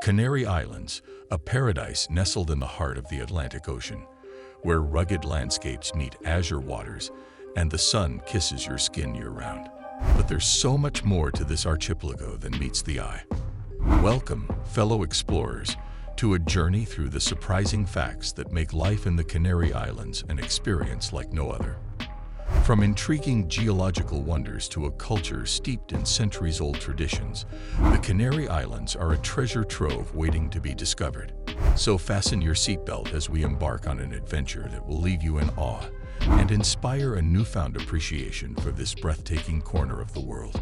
Canary Islands, a paradise nestled in the heart of the Atlantic Ocean, where rugged landscapes meet azure waters and the sun kisses your skin year-round. But there's so much more to this archipelago than meets the eye. Welcome, fellow explorers, to a journey through the surprising facts that make life in the Canary Islands an experience like no other. From intriguing geological wonders to a culture steeped in centuries-old traditions, the Canary Islands are a treasure trove waiting to be discovered. So fasten your seatbelt as we embark on an adventure that will leave you in awe and inspire a newfound appreciation for this breathtaking corner of the world.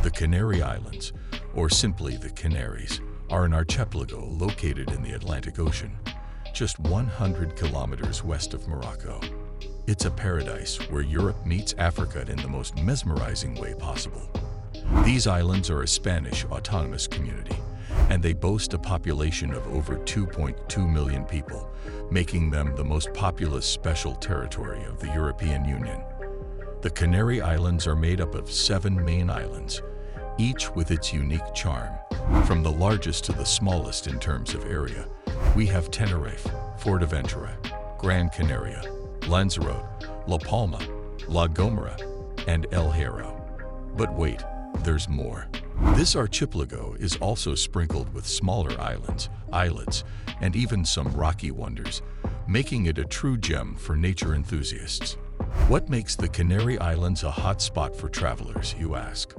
The Canary Islands, or simply the Canaries, are an archipelago located in the Atlantic Ocean, just 100 kilometers west of Morocco. It's a paradise where Europe meets Africa in the most mesmerizing way possible. These islands are a Spanish autonomous community, and they boast a population of over 2.2 million people, making them the most populous special territory of the European Union. The Canary Islands are made up of 7 main islands, each with its unique charm. From the largest to the smallest in terms of area, we have Tenerife, Fuerteventura, Gran Canaria, Lanzarote, La Palma, La Gomera, and El Hierro. But wait, there's more. This archipelago is also sprinkled with smaller islands, islets, and even some rocky wonders, making it a true gem for nature enthusiasts. What makes the Canary Islands a hot spot for travelers, you ask?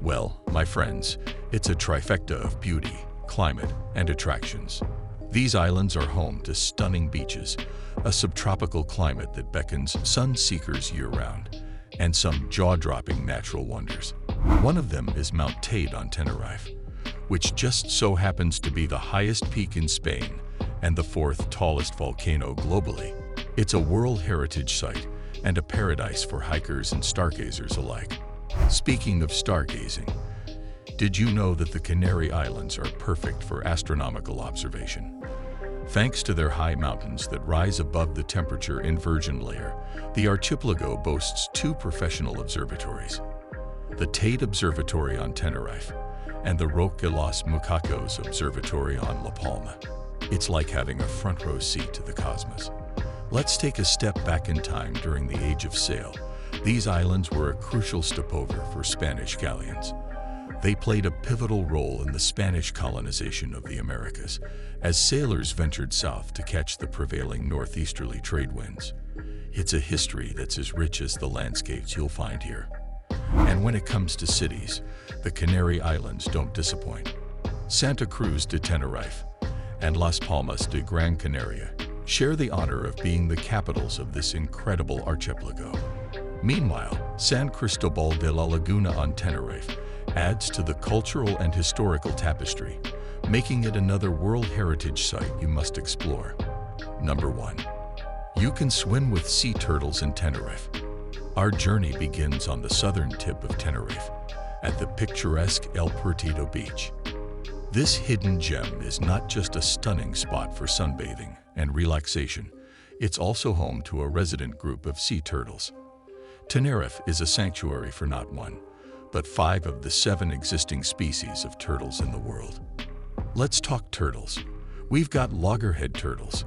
Well, my friends, it's a trifecta of beauty, climate, and attractions. These islands are home to stunning beaches, a subtropical climate that beckons sun-seekers year-round, and some jaw-dropping natural wonders. One of them is Mount Teide on Tenerife, which just so happens to be the highest peak in Spain and the 4th tallest volcano globally. It's a World Heritage Site and a paradise for hikers and stargazers alike. Speaking of stargazing, did you know that the Canary Islands are perfect for astronomical observation? Thanks to their high mountains that rise above the temperature inversion layer, the archipelago boasts 2 professional observatories: the Teide Observatory on Tenerife and the Roque de los Mucacos Observatory on La Palma. It's like having a front-row seat to the cosmos. Let's take a step back in time during the Age of Sail. These islands were a crucial stopover for Spanish galleons. They played a pivotal role in the Spanish colonization of the Americas, as sailors ventured south to catch the prevailing northeasterly trade winds. It's a history that's as rich as the landscapes you'll find here. And when it comes to cities, the Canary Islands don't disappoint. Santa Cruz de Tenerife and Las Palmas de Gran Canaria share the honor of being the capitals of this incredible archipelago. Meanwhile, San Cristobal de la Laguna on Tenerife adds to the cultural and historical tapestry, making it another World Heritage Site you must explore. Number 1. You can swim with sea turtles in Tenerife. Our journey begins on the southern tip of Tenerife, at the picturesque El Puertito Beach. This hidden gem is not just a stunning spot for sunbathing and relaxation, it's also home to a resident group of sea turtles. Tenerife is a sanctuary for not 1, but 5 of the 7 existing species of turtles in the world. Let's talk turtles. We've got loggerhead turtles,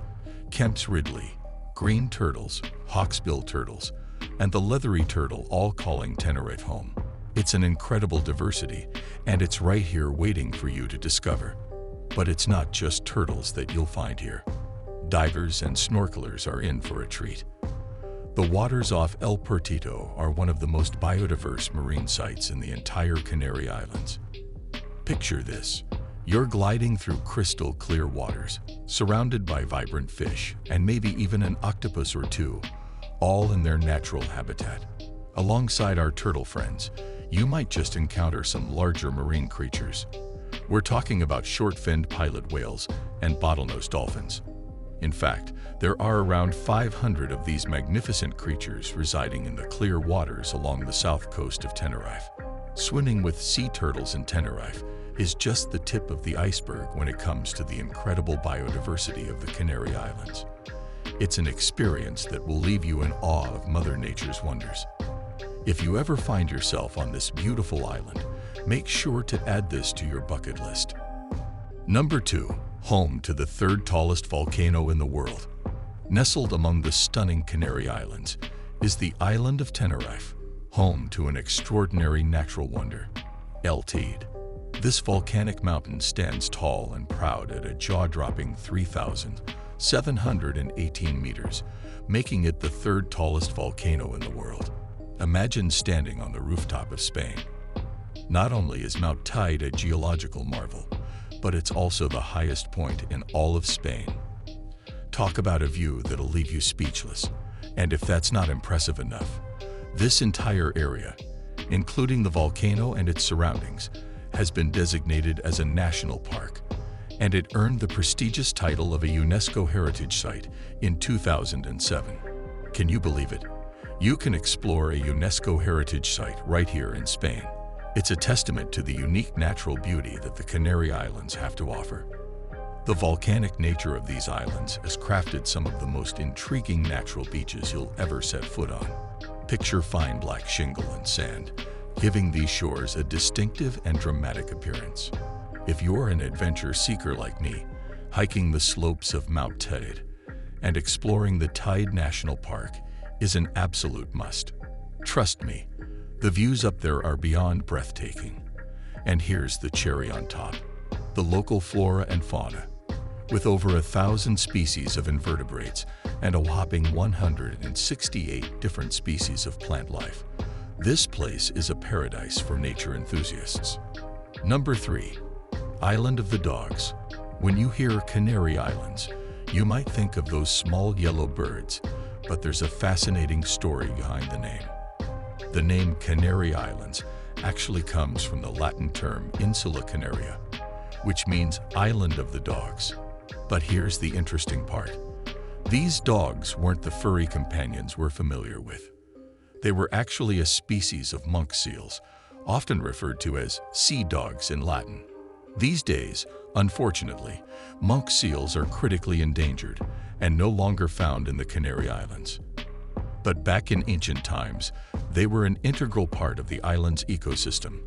Kemp's Ridley, green turtles, hawksbill turtles, and the leathery turtle, all calling Tenerife home. It's an incredible diversity, and it's right here waiting for you to discover. But it's not just turtles that you'll find here. Divers and snorkelers are in for a treat. The waters off El Puertito are one of the most biodiverse marine sites in the entire Canary Islands. Picture this. You're gliding through crystal clear waters, surrounded by vibrant fish and maybe even an octopus or 2, all in their natural habitat. Alongside our turtle friends, you might just encounter some larger marine creatures. We're talking about short-finned pilot whales and bottlenose dolphins. In fact, there are around 500 of these magnificent creatures residing in the clear waters along the south coast of Tenerife. Swimming with sea turtles in Tenerife is just the tip of the iceberg when it comes to the incredible biodiversity of the Canary Islands. It's an experience that will leave you in awe of Mother Nature's wonders. If you ever find yourself on this beautiful island, make sure to add this to your bucket list. Number 2. Home to the third tallest volcano in the world. Nestled among the stunning Canary Islands is the island of Tenerife, home to an extraordinary natural wonder, El Teide. This volcanic mountain stands tall and proud at a jaw-dropping 3,718 meters, making it the third tallest volcano in the world. Imagine standing on the rooftop of Spain. Not only is Mount Teide a geological marvel, but it's also the highest point in all of Spain. Talk about a view that'll leave you speechless. And if that's not impressive enough, this entire area, including the volcano and its surroundings, has been designated as a national park, and it earned the prestigious title of a UNESCO Heritage Site in 2007. Can you believe it? You can explore a UNESCO Heritage Site right here in Spain. It's a testament to the unique natural beauty that the Canary Islands have to offer. The volcanic nature of these islands has crafted some of the most intriguing natural beaches you'll ever set foot on. Picture fine black shingle and sand, giving these shores a distinctive and dramatic appearance. If you're an adventure seeker like me, hiking the slopes of Mount Teide and exploring the Teide National Park is an absolute must. Trust me, the views up there are beyond breathtaking. And here's the cherry on top: the local flora and fauna. With over 1,000 species of invertebrates and a whopping 168 different species of plant life, this place is a paradise for nature enthusiasts. Number 3. Island of the Dogs. When you hear Canary Islands, you might think of those small yellow birds, but there's a fascinating story behind the name. The name Canary Islands actually comes from the Latin term Insula Canaria, which means island of the dogs. But here's the interesting part. These dogs weren't the furry companions we're familiar with. They were actually a species of monk seals, often referred to as sea dogs in Latin. These days, unfortunately, monk seals are critically endangered and no longer found in the Canary Islands. But back in ancient times, they were an integral part of the island's ecosystem.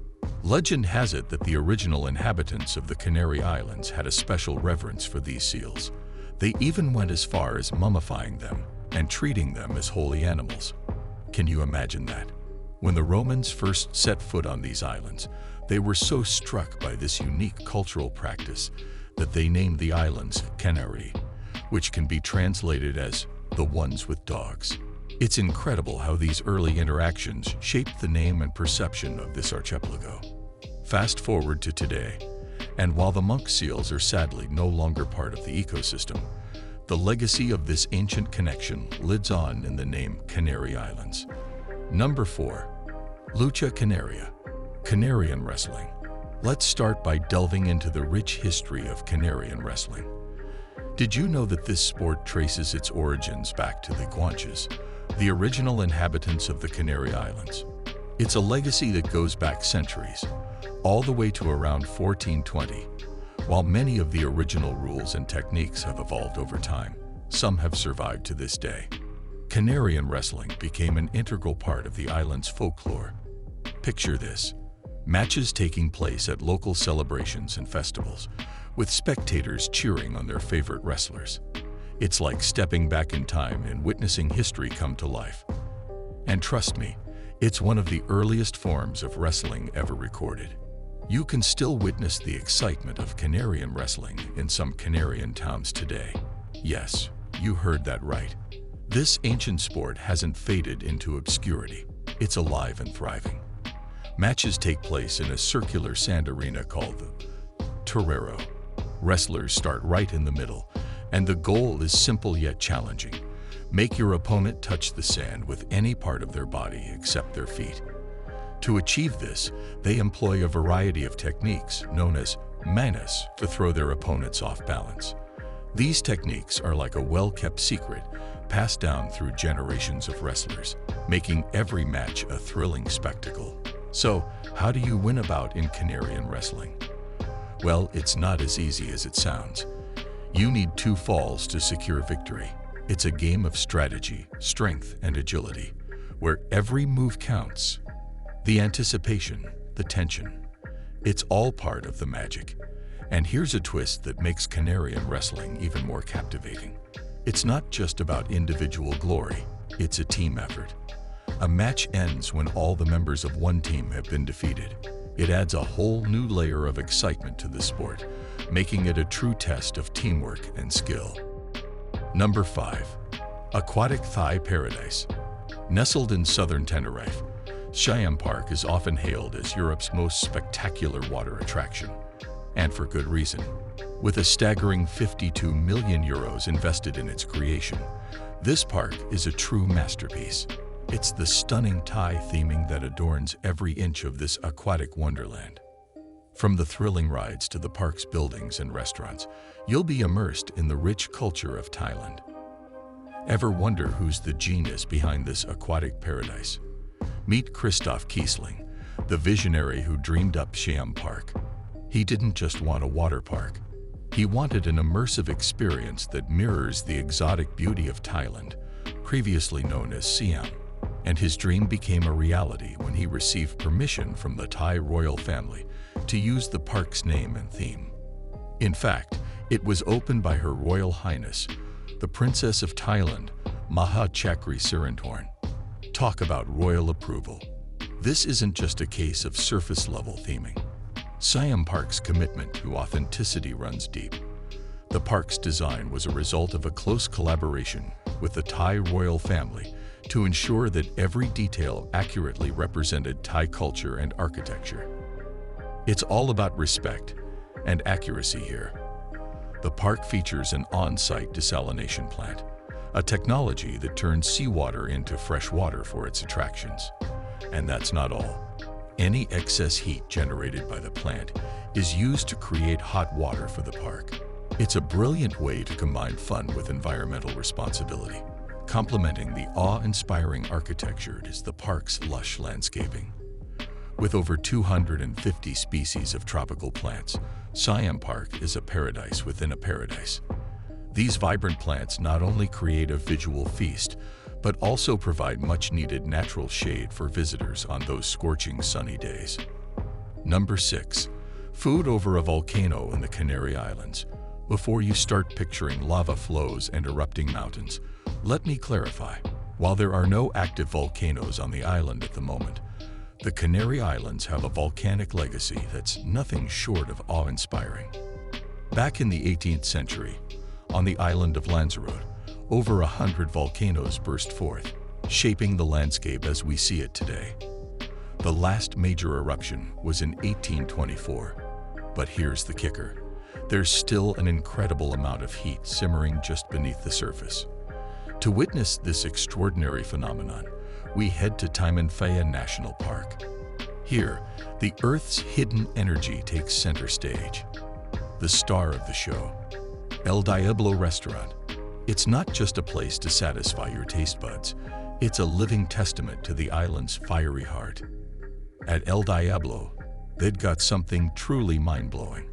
Legend has it that the original inhabitants of the Canary Islands had a special reverence for these seals. They even went as far as mummifying them and treating them as holy animals. Can you imagine that? When the Romans first set foot on these islands, they were so struck by this unique cultural practice that they named the islands Canary, which can be translated as the ones with dogs. It's incredible how these early interactions shaped the name and perception of this archipelago. Fast forward to today, and while the monk seals are sadly no longer part of the ecosystem, the legacy of this ancient connection lives on in the name Canary Islands. Number 4. Lucha Canaria, Canarian Wrestling. Let's start by delving into the rich history of Canarian Wrestling. Did you know that this sport traces its origins back to the Guanches, the original inhabitants of the Canary Islands? It's a legacy that goes back centuries, all the way to around 1420. While many of the original rules and techniques have evolved over time, some have survived to this day. Canarian wrestling became an integral part of the island's folklore. Picture this: matches taking place at local celebrations and festivals, with spectators cheering on their favorite wrestlers. It's like stepping back in time and witnessing history come to life. And trust me, it's one of the earliest forms of wrestling ever recorded. You can still witness the excitement of Canarian wrestling in some Canarian towns today. Yes, you heard that right. This ancient sport hasn't faded into obscurity. It's alive and thriving. Matches take place in a circular sand arena called the torero. Wrestlers start right in the middle, and the goal is simple yet challenging. Make your opponent touch the sand with any part of their body except their feet. To achieve this, they employ a variety of techniques known as manas to throw their opponents off balance. These techniques are like a well-kept secret passed down through generations of wrestlers, making every match a thrilling spectacle. So, how do you win a bout in Canarian wrestling? Well, it's not as easy as it sounds. You need 2 falls to secure victory. It's a game of strategy, strength, and agility, where every move counts. The anticipation, the tension, it's all part of the magic. And here's a twist that makes Canarian Wrestling even more captivating. It's not just about individual glory, it's a team effort. A match ends when all the members of one team have been defeated. It adds a whole new layer of excitement to the sport, making it a true test of teamwork and skill. Number 5. Aquatic Paradise. Nestled in southern Tenerife, Siam Park is often hailed as Europe's most spectacular water attraction, and for good reason. With a staggering 52 million euros invested in its creation, this park is a true masterpiece. It's the stunning Thai theming that adorns every inch of this aquatic wonderland. From the thrilling rides to the park's buildings and restaurants, you'll be immersed in the rich culture of Thailand. Ever wonder who's the genius behind this aquatic paradise? Meet Christoph Kiesling, the visionary who dreamed up Siam Park. He didn't just want a water park. He wanted an immersive experience that mirrors the exotic beauty of Thailand, previously known as Siam. And his dream became a reality when he received permission from the Thai royal family to use the park's name and theme. In fact, it was opened by Her Royal Highness, the Princess of Thailand, Maha Chakri Siranthorn. Talk about royal approval. This isn't just a case of surface-level theming. Siam Park's commitment to authenticity runs deep. The park's design was a result of a close collaboration with the Thai royal family to ensure that every detail accurately represented Thai culture and architecture. It's all about respect and accuracy here. The park features an on-site desalination plant, a technology that turns seawater into fresh water for its attractions. And that's not all. Any excess heat generated by the plant is used to create hot water for the park. It's a brilliant way to combine fun with environmental responsibility. Complementing the awe-inspiring architecture is the park's lush landscaping. With over 250 species of tropical plants, Siam Park is a paradise within a paradise. These vibrant plants not only create a visual feast, but also provide much-needed natural shade for visitors on those scorching sunny days. Number 6. Food over a volcano in the Canary Islands. Before you start picturing lava flows and erupting mountains, let me clarify. While there are no active volcanoes on the island at the moment, the Canary Islands have a volcanic legacy that's nothing short of awe-inspiring. Back in the 18th century, on the island of Lanzarote, over 100 volcanoes burst forth, shaping the landscape as we see it today. The last major eruption was in 1824. But here's the kicker. There's still an incredible amount of heat simmering just beneath the surface. To witness this extraordinary phenomenon, we head to Timanfaya National Park. Here, the Earth's hidden energy takes center stage. The star of the show, El Diablo Restaurant. It's not just a place to satisfy your taste buds, it's a living testament to the island's fiery heart. At El Diablo, they've got something truly mind-blowing.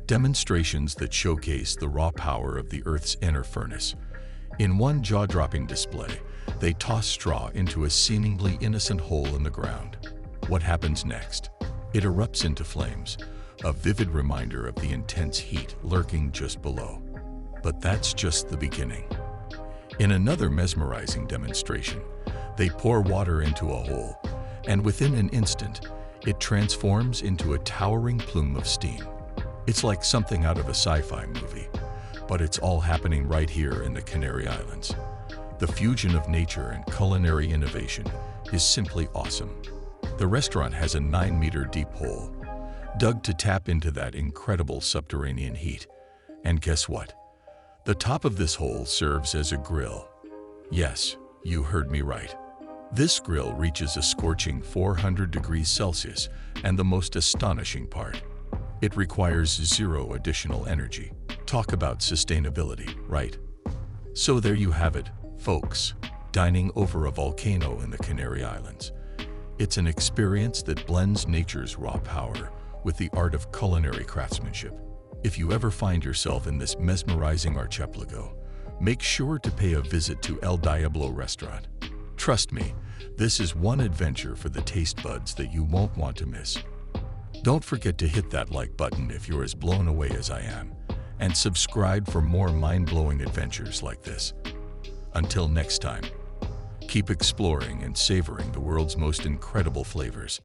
Demonstrations that showcase the raw power of the Earth's inner furnace. In one jaw-dropping display, they toss straw into a seemingly innocent hole in the ground. What happens next? It erupts into flames, a vivid reminder of the intense heat lurking just below. But that's just the beginning. In another mesmerizing demonstration, they pour water into a hole, and within an instant, it transforms into a towering plume of steam. It's like something out of a sci-fi movie, but it's all happening right here in the Canary Islands. The fusion of nature and culinary innovation is simply awesome. The restaurant has a 9-meter deep hole, dug to tap into that incredible subterranean heat. And guess what? The top of this hole serves as a grill. Yes, you heard me right. This grill reaches a scorching 400 degrees Celsius, and the most astonishing part, it requires zero additional energy. Talk about sustainability, right? So there you have it, folks, dining over a volcano in the Canary Islands. It's an experience that blends nature's raw power with the art of culinary craftsmanship. If you ever find yourself in this mesmerizing archipelago, make sure to pay a visit to El Diablo Restaurant. Trust me, this is one adventure for the taste buds that you won't want to miss. Don't forget to hit that like button if you're as blown away as I am, and subscribe for more mind-blowing adventures like this. Until next time, keep exploring and savoring the world's most incredible flavors.